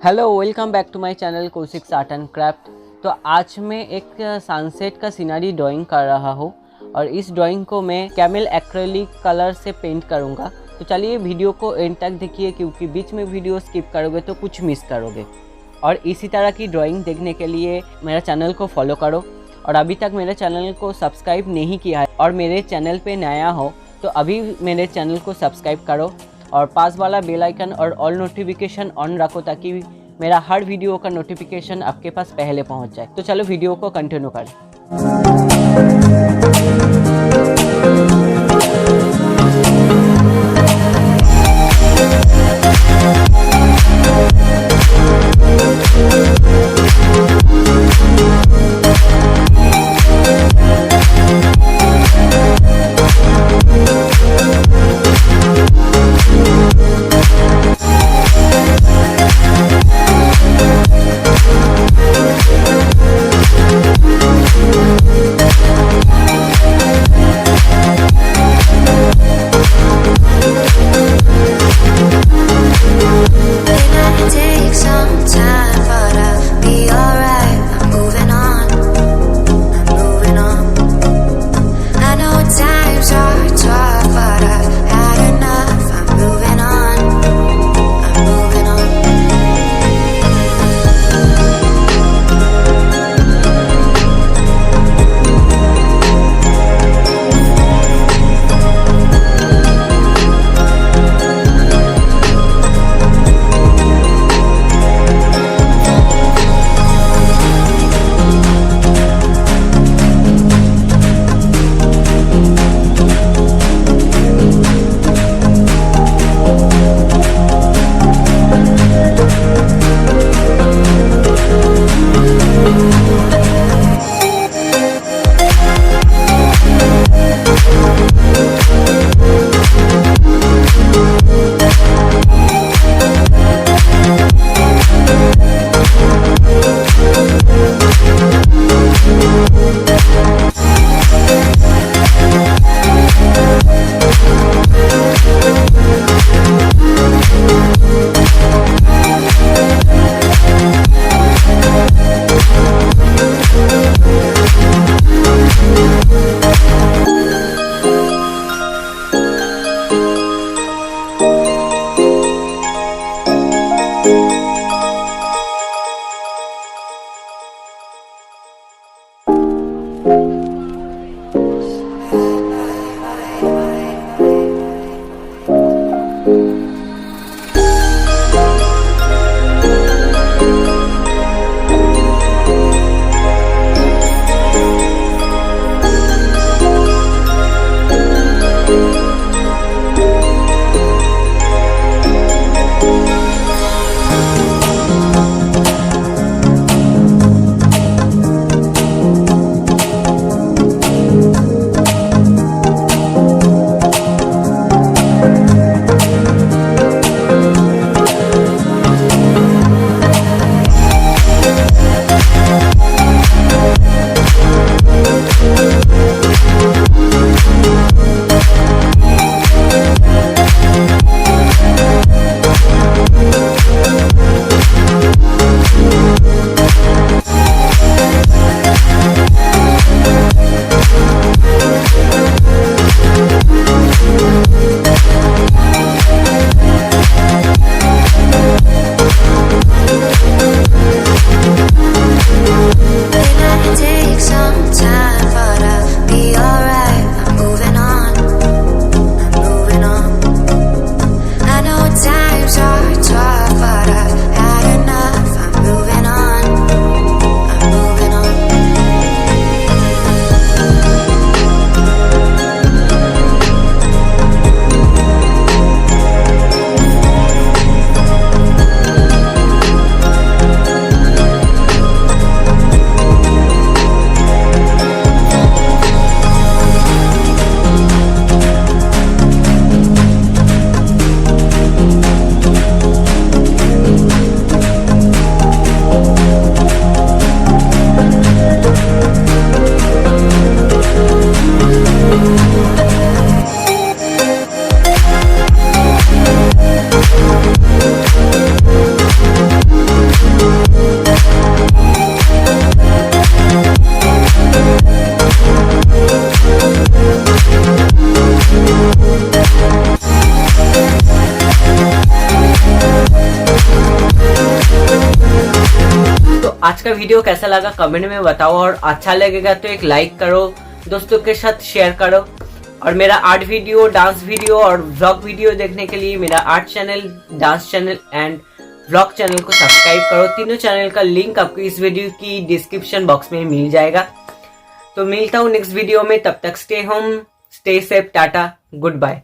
Hello, welcome back to my channel Kaushik art and craft. तो आज मैं एक सनसेट का सीनरी ड्राइंग कर रहा हूँ और इस ड्राइंग को मैं कैमल एक्रेलिक कलर से पेंट करूँगा। तो चलिए वीडियो को एंड तक देखिए, क्योंकि बीच में वीडियो स्किप करोगे तो कुछ मिस करोगे। और इसी तरह की ड्राइंग देखने के लिए मेरा चैनल को फॉलो करो, और अभी तक मेरे चैनल को सब्सक्राइब नहीं किया है और मेरे चैनल पे नया हो तो अभी मेरे चैनल को सब्सक्राइब करो और पास वाला बेल आइकन और ऑल नोटिफिकेशन ऑन रखो, ताकि मेरा हर वीडियो का नोटिफिकेशन आपके पास पहले पहुंच जाए। तो चलो वीडियो को कंटिन्यू करें। आज का वीडियो कैसा लगा कमेंट में बताओ, और अच्छा लगेगा तो एक लाइक करो, दोस्तों के साथ शेयर करो। और मेरा आर्ट वीडियो, डांस वीडियो और व्लॉग वीडियो देखने के लिए मेरा art channel, dance channel and vlog channel को सब्सक्राइब करो। तीनों चैनल का लिंक आपको इस वीडियो की डिस्क्रिप्शन बॉक्स में मिल जाएगा। तो मिलता हूँ नेक्स्ट वीडियो में, तब तक stay home, stay safe, tata, good bye.